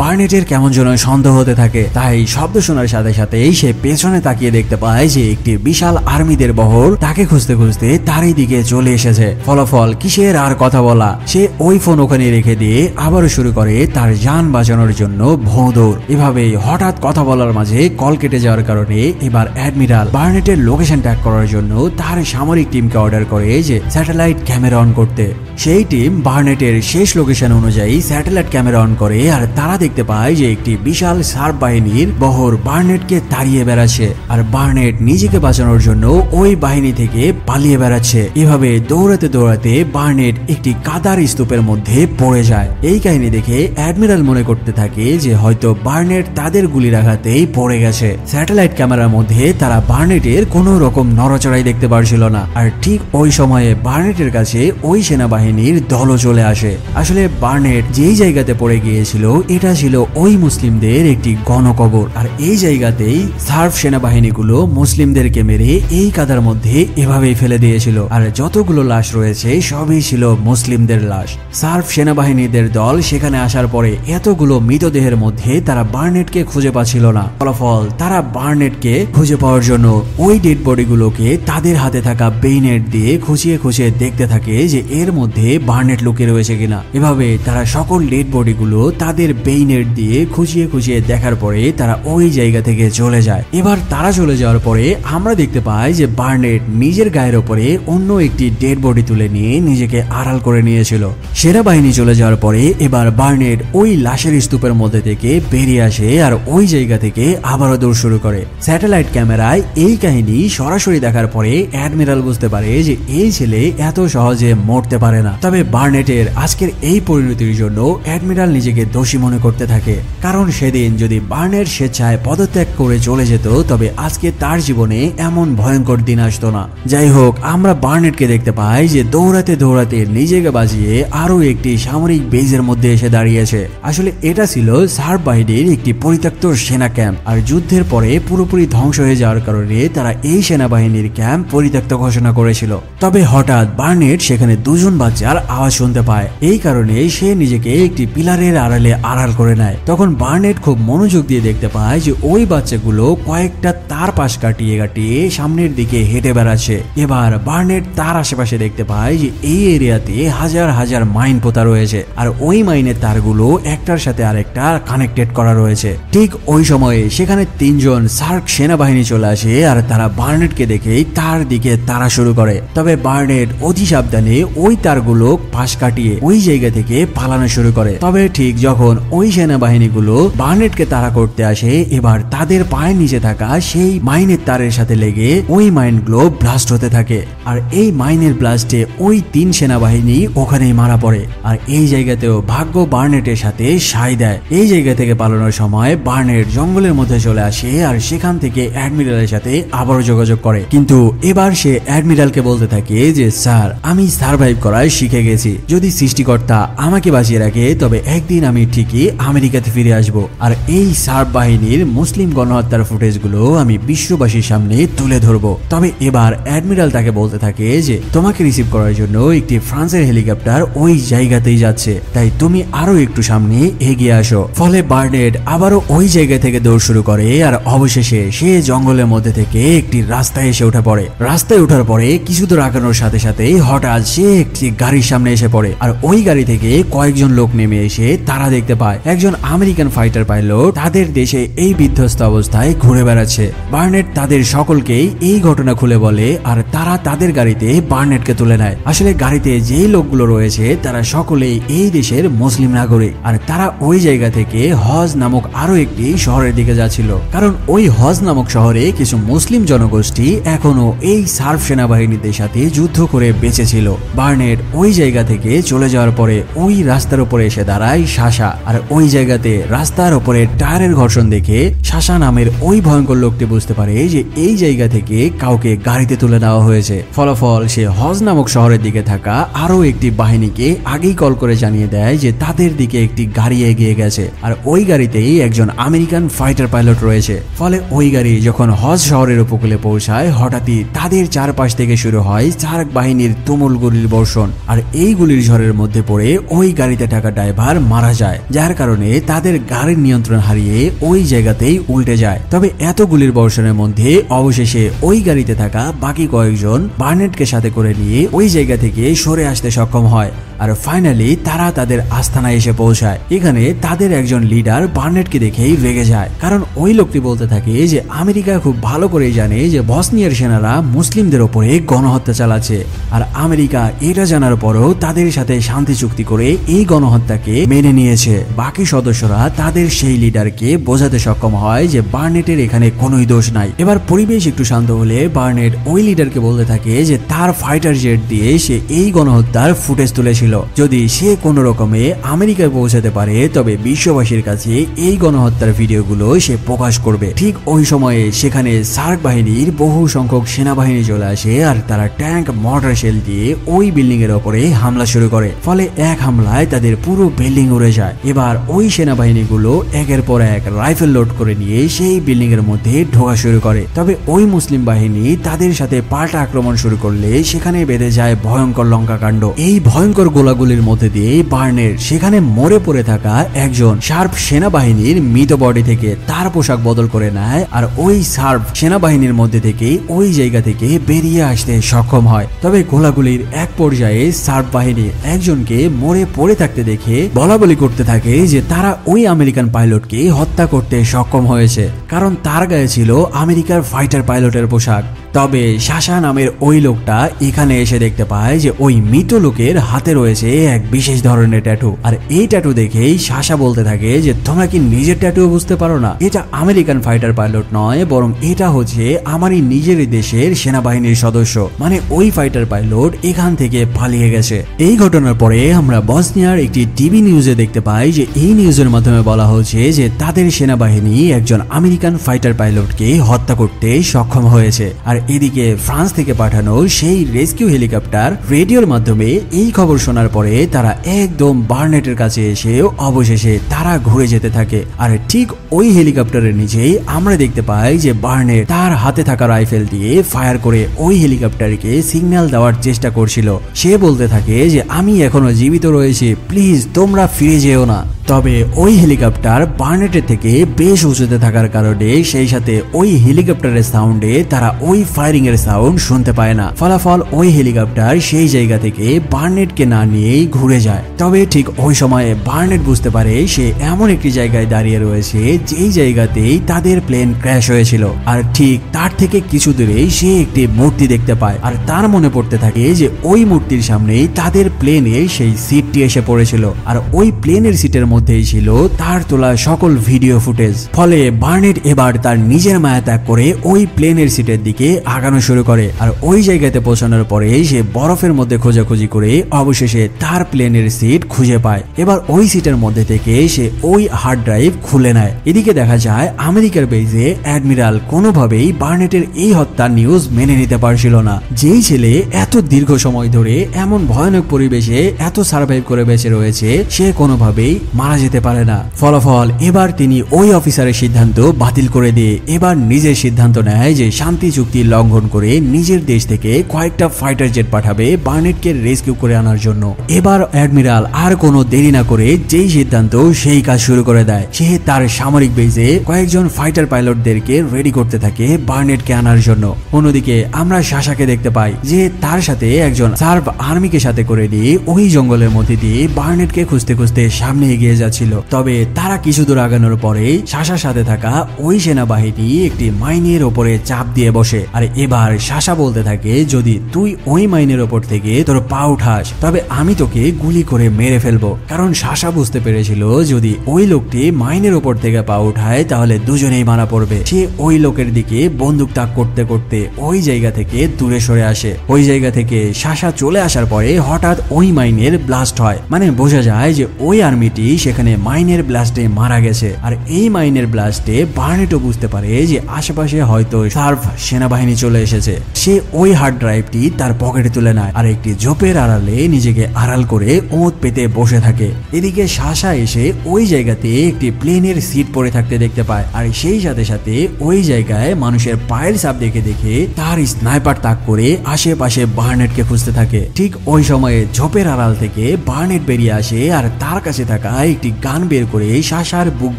বার্নেটের কেমন যেন সন্দেহ হতে থাকে, তাই শব্দ শোনার সাথে সাথেই সে পেছনে তাকিয়ে দেখতে পায় যে একটি বিশাল আর্মিদের বহর তাকে খুঁজতে খুঁজতে তারই দিকে চলে এসেছে। ফলাফল কিসের আর কথা বলা, সে ওই ফোন ওখানে রেখে দিয়ে আবারও শুরু করে তার যান বাঁচানোর জন্য ভোঁদৌড়। এভাবেই হঠাৎ কথা বলার মাঝে কল কেটে যাওয়ার কারণে এবার অ্যাডমিরাল বার্নেটের লোকেশন ট্র্যাক করার জন্য তার সামরিক টিমকে অর্ডার করে যে স্যাটেলাইট ক্যামেরা অন করতে। সেই টিম বার্নেটের শেষ লোকেশন অনুযায়ী স্যাটেলাইট ক্যামেরা অন করে আর তারা দেখতে পায় যে একটি বিশাল সার্ব বাহিনীর বহর বার্নেটকে তাড়িয়ে বেড়াচ্ছে আর বার্নেট নিজেকে বাঁচানোর জন্য ওই বাহিনী থেকে পালিয়ে বেড়াচ্ছে। এভাবে দৌড়াতে দৌড়াতে বার্নেট একটি কাদার স্তূপের মধ্যে পড়ে যায়। এই কাহিনী দেখে অ্যাডমিরাল মনে করতে থাকে যে হয়তো বার্নেট তাদের গুলির আঘাতেই পড়ে গেছে। স্যাটেলাইট ক্যামেরার মধ্যে তারা বার্নেটের কোনো রকম নড়াচড়াই দেখতে পারছিল না। আর ঠিক ওই সময়ে বার্নেটের কাছে ওই সেনাবাহিনীর দলও চলে আসে। আসলে বার্নেট যেই জায়গাতে পড়ে গিয়েছিল এটা ছিল ওই মুসলিমদের একটি গণকবর। আর এই জায়গাতেই সার্ব সেনাবাহিনীগুলো মুসলিমদেরকে মেরে এই কাদার মধ্যে এভাবেই ফেলে দিয়েছিল। আর যতগুলো লাশ রয়েছে সবই ছিল মুসলিমদের লাশ। সার্ব সেনাবাহিনীদের দল সেখানে আসার পরে এতগুলো মৃতদেহের মধ্যে তারা বার্নেটকে খুঁজে পাচ্ছিল না। ফলাফল তারা বার্নেটকে খুঁজে পাওয়ার জন্য ওই ডেড বডিগুলোকে তাদের হাতে থাকা বেইনেট দিয়ে খুঁচিয়ে খুঁচিয়ে দেখতে থাকে যে এর মধ্যে বার্নেট লুকিয়ে রয়েছে কিনা। এভাবে তারা সকল ডেড বডিগুলো তাদের বেইনেট দিয়ে খুঁচিয়ে খুঁচিয়ে দেখার পরে তারা ওই জায়গা থেকে চলে যায়। এবার তারা চলে যাওয়ার পরে আমরা দেখতে পাই যে বার্নেট নিজের গায়ের উপরে অন্য একটি ডেড বডি তুলে নিয়ে নিজেকে আড়াল করে নিয়েছিল। সেনাবাহিনী চলে যাওয়ার পরে এবার বার্নেট ওই লাশের স্তূপের মধ্যে থেকে বেরিয়ে আসে আর ওই জায়গা থেকে আবারও দৌড় শুরু করে। স্যাটেলাইট ক্যামেরায় এই কাহিনী সরাসরি দেখার পরে অ্যাডমিরাল বুঝতে পারে যে এই ছেলে এত সহজে মরতে পারে না। তবে বার্নেটের আজকের এই পরিণতির জন্য অ্যাডমিরাল নিজেকে দোষী মনে করতে থাকে, কারণ সেদিন যদি বার্নেট স্বেচ্ছায় পদত্যাগ করে চলে যেত তবে আজকে তার জীবনে এমন ভয়ঙ্কর দিন আসতো না। যাই হোক, আমরা বার্নেটকে দেখতে পাই যে দৌড়াতে দৌড়াতে নিজেকে বাঁচিয়ে আরো একটি সামরিক বেজের মধ্যে এসে দাঁড়িয়েছে। আসলে এটা ছিল সার্ব বাহিনীর একটি পরিত্যক্ত সেনা ক্যাম্প। আর যুদ্ধের পরে পুরোপুরি ধ্বংস হয়ে যাওয়ার কারণে তারা এই সেনাবাহিনীর ক্যাম্প পরিত্যক্ত ঘোষণা করেছিল। তবে হঠাৎ বার্নেট সেখানে দুজন বাচ্চার আওয়াজ শুনতে পায়। এই কারণে সে নিজেকে একটি পিলারের আড়ালে আড়াল করে নেয়। তখন বার্নেট খুব মনোযোগ দিয়ে দেখতে পায় যে ওই বাচ্চাগুলো কয়েকটা তার পাশ কাটিয়ে কাটিয়ে সামনের দিকে হেঁটে বেড়াচ্ছে। এবার বার্নেট তার আশেপাশে দেখতে পায় যে এই এরিয়াতে হাজার হাজার মাইন পোতা রয়েছে আর ওই মাইনের তারগুলো একটার সাথে আরেকটা কানেক্টেড করা রয়েছে। ঠিক ওই সময়ে সেখানে তিনজন সার্ক সেনাবাহিনী চলে আসে আর তারা বার্নেটকে দেখেই তার দিকে তাড়া শুরু করে। তবে বার্নেট অতি সাবধানে ওই তারগুলো পাশ কাটিয়ে ওই জায়গা থেকে পালানো শুরু করে। তবে ঠিক যখন ওই সেনাবাহিনীগুলো বার্নেটকে তাড়া করতে আসে এবার তাদের পায়ের নিচে থাকা সেই মাইনের তারের সাথে লেগে ওই মাইনগুলো ব্লাস্ট হতে থাকে। আর এই মাইনের ব্লাস্টে ওই তিন সেনাবাহিনী ওখানেই মারা পড়ে। আর এই জায়গাতেও ভাগ্য বার্নেটের সাথে সাই দেয়। এই জায়গা থেকে পালানোর সময় বার্নেট জঙ্গলের মধ্যে চলে আসে আর সেখান থেকে অ্যাডমিরালের সাথে আবারও যোগাযোগ করে। কিন্তু এবার সে অ্যাডমিরালকে বলতে থাকে যে স্যার, আমি সার্ভাইভ করায় শিখে গেছি। যদি সৃষ্টিকর্তা আমাকে বাঁচিয়ে রাখে তবে একদিন আমি ঠিকই আমেরিকাতে ফিরে আসব আর এই সার্ব বাহিনীর মুসলিম গণহত্যার ফুটেজগুলো আমি বিশ্ববাসীর সামনে তুলে ধরবো। তবে এবার অ্যাডমিরাল তাকে বলতে থাকে যে তোমাকে রিসিভ করার জন্য একটি ফ্রান্সের হেলিকপ্টার ওই জায়গাতেই যাচ্ছে, তাই তুমি আরো একটু সামনে এগিয়ে আসো। ফলে বার্নেট আবারও ওই জায়গা থেকে দৌড় শুরু করে আর অবশেষে সে জঙ্গলের মধ্যে থেকে একটি রাস্তায় এসে উঠে পড়ে। রাস্তায় ওঠার পরে কিছু দূর আগানোর সাথে সাথে হঠাৎ সে একটি গাড়ির সামনে এসে পড়ে আর ওই গাড়ি থেকে কয়েকজন লোক নেমে এসে তারা দেখতে পায় একজন আমেরিকান ফাইটার পাইলট তাদের দেশে এই বিধ্বস্ত অবস্থায় ঘুরে বেড়াচ্ছে। বার্নেট তাদের সকলকেই এই ঘটনা খুলে বলে আর তারা তাদের গাড়িতে বার্নেটকে তুলে নেয়। আসলে গাড়িতে যেই লোকগুলো রয়েছে তারা সকলেই এই দেশের মুসলিম নাগরিক আর তারা ওই জায়গা থেকে হজ নামক আরো একটি শহরের দিকে যাচ্ছিল, কারণ ওই হজ নামক শহরে কিছু মুসলিম জনগোষ্ঠী এখনো এই সার্ব সেনাবাহিনীদের সাথে যুদ্ধ করে বেঁচে ছিল। বার্নেট ওই জায়গা থেকে চলে যাওয়ার পরে ওই রাস্তার উপরে এসে দাঁড়ায় শাসা আর ওই জায়গাতে রাস্তার উপরে টায়ারের ঘর্ষণ দেখে শাসা নামের ওই ভয়ঙ্কর লোকটি বুঝতে পারে যে এই জায়গা থেকে কাউকে গাড়িতে তুলে নেওয়া হয়েছে। ফলাফল সে হজ নামক শহরের দিকে থাকা আরো একটি বাহিনীকে আগেই কল করে জানিয়ে দেয় যে তাদের দিকে একটি গাড়ি এগিয়ে গেছে আর ওই গাড়িতেই একজন আমেরিকান ফাইটার পাইলট রয়েছে। ফলে ওই গাড়ি যখন হজ শহরের উপকূলে পৌঁছায় হঠাৎই তাদের চারপাশ থেকে শুরু হয় সার্ক বাহিনীর তুমুল গুলির বর্ষণ আর এই গুলির ঝড়ের মধ্যে পড়ে ওই গাড়িতে থাকা ড্রাইভার মারা যায়, যার কারণে তাদের গাড়ির নিয়ন্ত্রণ হারিয়ে ওই জায়গাতেই উল্টে যায়। তবে এত গুলির বর্ষণের মধ্যে অবশেষে ওই গাড়িতে থাকা বাকি কয়েকজন বার্নেটকে সাথে করে নিয়ে ওই জায়গা থেকে সরে আসতে সক্ষম হয়। আর ফাইনালি তারা তাদের আস্তানায় এসে পৌঁছায়। এখানে তাদের একজন লিডার বার্নেটকে দেখেই রেগে যায়, কারণ ওই লোকটি বলতে থাকে যে আমেরিকা খুব ভালো করেই জানে যে বসনিয়ার সেনারা মুসলিমদের ওপরে গণহত্যা চালাচ্ছে, আর আমেরিকা এটা জানার পরও তাদের সাথে শান্তি চুক্তি করে এই গণহত্যাকে মেনে নিয়েছে। বাকি সদস্যরা তাদের সেই লিডারকে বোঝাতে সক্ষম হয় যে বার্নেটের এখানে কোনোই দোষ নাই। এবার পরিবেশ একটু শান্ত হলে বার্নেট ওই লিডারকে বলতে থাকে যে তার ফাইটার জেট দিয়ে সে এই গণহত্যার ফুটেজ তুলেছিল। যদি সে কোনো রকমে আমেরিকায় পৌঁছাতে পারে তবে বিশ্ববাসীর কাছে এই গণহত্যার ভিডিওগুলো সে প্রকাশ করবে। ঠিক ওই সময়ে সেখানে সার্ক বাহিনীর বহু সংখ্যক সেনাবাহিনী চলে আসে, আর তারা ট্যাঙ্ক মর্টার শেল দিয়ে ওই বিল্ডিং এর উপরে হামলা শুরু করে। ফলে এক হামলায় তাদের পুরো বিল্ডিং উড়ে যায়। এবার ওই সেনাবাহিনীগুলো একের পর এক রাইফেল লোড করে নিয়ে সেই বিল্ডিং এর মধ্যে ঢোকা শুরু করে। তবে ওই মুসলিম বাহিনী তাদের সাথে পাল্টা আক্রমণ শুরু করলে সেখানে বেঁধে যায় ভয়ঙ্কর লঙ্কাকাণ্ড। এই ভয়ঙ্কর গোলাগুলির মধ্যে দিয়ে বার্নেট সেখানে মরে পড়ে থাকা একজন শার্প সেনাবাহিনীর মৃত বডি থেকে তার পোশাক বদল করে নেয়, আর ওই শার্প সেনাবাহিনীর মধ্যে থেকে ওই জায়গা থেকে বেরিয়ে আসতে সক্ষম হয়। তবে গোলাগুলির এক পর্যায়ে শার্প বাহিনী একজনকে মরে পড়ে থাকতে দেখে বলা বলি করতে থাকে যে তারা ওই আমেরিকান পাইলটকে হত্যা করতে সক্ষম হয়েছে, কারণ তার গায়ে ছিল আমেরিকার ফাইটার পাইলটের পোশাক। তবে সাশা নামের ওই লোকটা এখানে এসে দেখতে পায় যে ওই মৃত লোকের হাতে রয়েছে এক বিশেষ ধরনের ট্যাটু, আর এই ট্যাটু দেখেই সাশা বলতে থাকে যে তোমরা কি নিজের ট্যাটু বুঝতে পারো না? এটা আমেরিকান ফাইটার পাইলট নয়, বরং এটা হচ্ছে আমারই নিজের দেশের সেনাবাহিনীর সদস্য, মানে ওই ফাইটার পাইলট এখান থেকে পালিয়ে গেছে। এই ঘটনার পরে আমরা বসনিয়ার একটি টিভি নিউজে দেখতে পাই যে এই নিউজের মাধ্যমে বলা হচ্ছে যে তাদের সেনাবাহিনী একজন আমেরিকান ফাইটার পাইলটকে হত্যা করতে সক্ষম হয়েছে। আর এদিকে ফ্রান্স থেকে পাঠানো সেই রেস্কিউ হেলিকপ্টার রেডিওর মাধ্যমে এই খবর শোনার পরে তারা একদম বার্নেটের কাছে এসে অবশেষে তারা ঘুরে যেতে থাকে। আর ঠিক ওই হেলিকপ্টারের নিচেই আমরা দেখতে পাই যে বার্নেট তার হাতে থাকা রাইফেল দিয়ে ফায়ার করে ওই হেলিকপ্টারকে সিগন্যাল দেওয়ার চেষ্টা করছিল। সে বলতে থাকে যে আমি এখনো জীবিত রয়েছি, প্লিজ তোমরা ফিরে যেও না। তবে ওই হেলিকপ্টার বার্নেটের থেকে বেশ উঁচুতে থাকার কারণে সেই সাথে ওই হেলিকপ্টারের সাউন্ডে তারা ওই ফায়ারিং এর সাউন্ড শুনতে পায় না। ফলাফল ওই হেলিকপ্টার সেই জায়গা থেকে বার্নেটকে না নিয়েই ঘুরে যায়। তবে ঠিক ওই সময়ে বার্নেট বুঝতে পারে সে এমন একটি জায়গায় দাঁড়িয়ে রয়েছে যেই জায়গাতেই তাদের প্লেন ক্র্যাশ হয়েছিল, আর ঠিক তার থেকে কিছু দূরে সে একটি মূর্তি দেখতে পায়। আর তার মনে পড়তে থাকে যে ওই মূর্তির সামনেই তাদের প্লেনের সেই সিটটি এসে পড়েছিল, আর ওই প্লেনের সিটের মধ্যেই ছিল তার তোলা সকল ভিডিও ফুটেজ। ফলে বার্নেট এবার তার নিজের মায়া ত্যাগ করে ওই প্লেনের সিটের দিকে আগানো শুরু করে। আর ওই জায়গাতে পৌঁছানোর পরে সে বরফের মধ্যে খোঁজাখুঁজি করে অবশেষে তার প্লেনের সিট খুঁজে পায়। এবার ওই সিটের মধ্যে থেকে সে ওই হার্ড ড্রাইভ খুলে নেয়। এদিকে দেখা যায় আমেরিকার বেজে অ্যাডমিরাল কোনোভাবেই বার্নেটের এই হত্যার নিউজ মেনে নিতে পারছিল না। যেই ছেলে এত দীর্ঘ সময় ধরে এমন ভয়ানক পরিবেশে এত সার্ভাইভ করে বেঁচে রয়েছে, সে কোনোভাবেই মারা যেতে পারে না। ফলাফল এবার তিনি ওই অফিসারের সিদ্ধান্ত বাতিল করে দিয়ে এবার নিজের সিদ্ধান্ত নেয় যে শান্তি চুক্তি লঙ্ঘন করে নিজের দেশ থেকে কয়েকটা ফাইটার জেট পাঠাবে বার্নেটকে রেস্কিউ করে আনার জন্য। এবার অ্যাডমিরাল আর কোনো দেরি না করে যেই সিদ্ধান্ত সেই কাজ শুরু করে দেয়। সে তার সামরিক বেজে কয়েকজন ফাইটার পাইলটদেরকে রেডি করতে থাকে বার্নেটকে আনার জন্য। অন্যদিকে আমরা সাশাকে দেখতে পাই যে তার সাথে একজন সার্ব আর্মিকে সাথে করে দিয়ে ওই জঙ্গলের মধ্যে দিয়ে বার্নেটকে খুঁজতে খুঁজতে সামনে এগিয়ে যাচ্ছিল। তবে তারা কিছু দূর আগানোর পরে সাশার সাথে থাকা ওই সেনাবাহিনী একটি মাইনের ওপরে চাপ দিয়ে বসে। আর এবার সাশা বলতে থাকে যদি তুই ওই মাইনের ওপর থেকে তোর পা উঠাস তবে আমি তোকে গুলি করে মেরে ফেলবো। কারণ সাশা বুঝতে পেরেছিল যদি ওই লোকটি মাইনের ওপর থেকে পা উঠায় তাহলে দুজনেই মারা পড়বে। সে ওই লোকের দিকে বন্দুক তাক করতে করতে ওই জায়গা থেকে দূরে সরে আসে। ওই জায়গা থেকে সাশা চলে আসার পরে হঠাৎ ওই মাইনের ব্লাস্ট হয়, মানে বোঝা যায় যে ওই আর্মিটি সেখানে মাইনের ব্লাস্টে মারা গেছে। আর এই মাইনের ব্লাস্টে বার্নেটও বুঝতে পারে যে আশেপাশে হয়তো সার্ভ সেনাবাহিনী চলে এসেছে। সে ওই হার্ড ড্রাইভটি তার পকেটে তুলে নেয় আর একটি ঝোপের আড়ালে নিজেকে আড়াল করে ও পেতে বসে থাকে। এদিকে সাশা এসে ওই জায়গাতে একটি প্লেনের সিট পড়ে থাকতে দেখতে পায়, আর সেই সাথে সাথে ওই জায়গায় মানুষের পায়ের ছাপ দেখে দেখে তার স্নাইপার তাক করে আশেপাশে বার্নেটকে খুঁজতে থাকে। ঠিক ওই সময়ে ঝোপের আড়াল থেকে বার্নেট বেরিয়ে আসে আর তার কাছে থাকা একটি গান বের করে সাশার বুক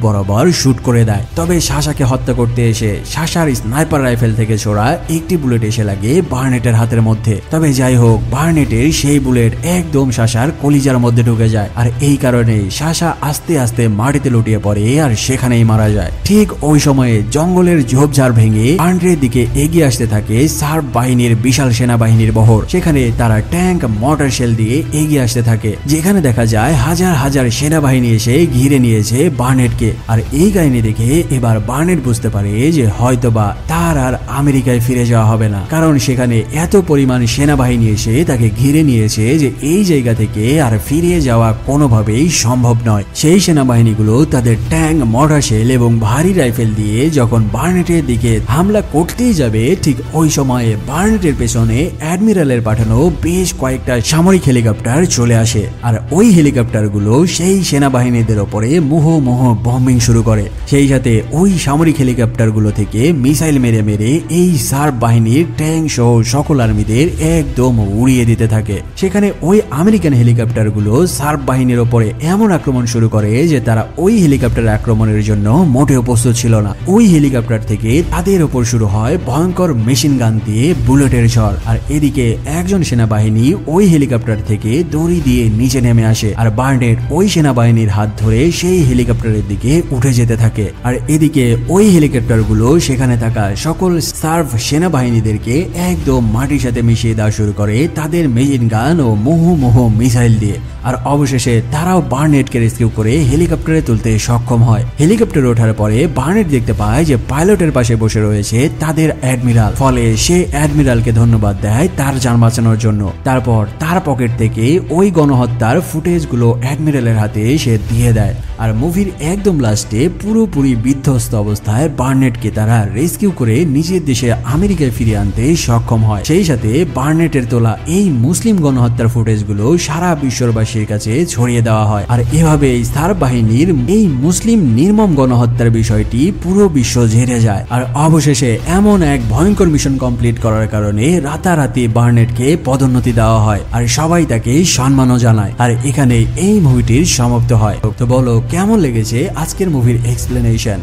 বরাবর শুট করে দেয়। তবে সাশাকে হত্যা করতে এসে সাশার স্নাইপার রাইফেল থেকে ছোড়া একটি বুলেট এসে লাগে বার্নেটের হাতের মধ্যে। তবে যাই হোক, বার্নেটের সেই বুলেট একদম সাশার কলিজার মধ্যে ঢুকে যায়, আর এই কারণে সাশা আস্তে আস্তে মাটিতে লুটিয়ে পড়ে আর সেখানেই মারা যায়। ঠিক ওই সময়ে জঙ্গলের ঝোপঝাড় ভেঙে বার্নেটের দিকে এগিয়ে আসতে থাকে সার্ব বাহিনীর বিশাল সেনাবাহিনীর বহর। সেখানে তারা ট্যাঙ্ক, মর্টার শেল দিয়ে এগিয়ে আসতে থাকে, যেখানে দেখা যায় হাজার হাজার সেনাবাহিনী এসে ঘিরে নিয়েছে বার্নেটকে। আর এই কাহিনী দেখে এবার বার্নেট বুঝতে পারে যে হয়তোবা তার আর আমেরিকায় ফিরে যাওয়া হবে না, কারণ সেখানে এত পরিমাণ সেনাবাহিনী এসে তাকে ঘিরে নিয়েছে যে এই জায়গা থেকে আর ফিরে যাওয়া কোনোভাবেই সম্ভব নয়। সেই সেনাবাহিনীগুলো তাদের ট্যাঙ্ক, মর্টার শেল এবং ভারী রাইফেল দিয়ে যখন বার্নেটের দিকে হামলা করতেই যাবে, ঠিক ওই সময়ে বার্নেটের পেছনে অ্যাডমিরালের পাঠানো বেশ কয়েকটা সামরিক হেলিকপ্টার চলে আসে, আর ওই হেলিকপ্টারগুলো সেই সেনাবাহিনীদের ওপরে মুহুর্মুহু বম্বিং শুরু করে। সেই সাথে ওই সামরিক হেলিকপ্টারগুলো থেকে মিসাইল মেরে মেরে এই সার্ব বাহিনীর ট্যাঙ্ক সহ সকল আর্মিদের একদম উড়িয়ে দিতে থাকে। সেখানে ওই আমেরিকান হেলিকপ্টারগুলো সার্ব বাহিনীর ওপরে এমন আক্রমণ শুরু করে যে তারা ওই হেলিকপ্টার আক্রমণের জন্য মোটেও প্রস্তুত ছিল না। ওই হেলিকপ্টার থেকে তাদের ওপর শুরু হয় ভয়ঙ্কর মেশিন গান দিয়ে বুলেটের ঝড়, আর এদিকে একজন সেনাবাহিনী ওই হেলিকপ্টার থেকে দড়ি দিয়ে নিচে নেমে আসে, আর বার্নেট ওই সেনাবাহিনীর হাত ধরে সেই হেলিকপ্টারের দিকে উঠে যেতে থাকে। আর এদিকে ওই হেলিকপ্টারগুলো সেখানে থাকা সকল সার্ভ সেনাবাহিনীদেরকে একদম মাটির সাথে মিশিয়ে দেওয়া শুরু করে তাদের মেশিন গান ও মুহুর্মুহু মিসাইল দিয়ে। আর অবশেষে তারাও বার্নেটকে রেস্কিউ করে হেলিকপ্টারে তুলতে সক্ষম হয়। হেলিকপ্টারে ওঠার পরে বার্নেট দেখতে পায় যে পাইলটের পাশে বসে রয়েছে তাদের অ্যাডমিরাল, ফলে সে অ্যাডমিরালকে ধন্যবাদ দেয় তার যান বাঁচানোর জন্য। তারপর তার পকেট থেকে ওই গণহত্যার ফুটেজগুলো অ্যাডমিরালের হাতে সে দিয়ে দেয়। আর মুভির একদম লাস্টে পুরোপুরি বিধ্বস্ত অবস্থায় বার্নেটকে তারা রেস্কিউ করে নিজের দেশে আমেরিকায় ফিরিয়ে আনতে সক্ষম হয়। সেই সাথে বার্নেটের তোলা এই মুসলিম গণহত্যার ফুটেজগুলো সারা বিশ্ববাসীর কাছে ছড়িয়ে দেওয়া হয়, আর এভাবে সার্ব বাহিনীর এই মুসলিম নির্মম গণহত্যার বিষয়টি পুরো বিশ্ব ঝেড়ে যায়। আর অবশেষে এমন এক ভয়ঙ্কর মিশন কমপ্লিট করার কারণে রাতারাতি বার্নেটকে পদোন্নতি দেওয়া হয়, আর সবাই তাকে সম্মানও জানায়। আর এখানে এই মুভিটির সমাপ্ত হয়। তো বলো কেমন লেগেছে আজকের মুভির এক্সপ্লেনেশন?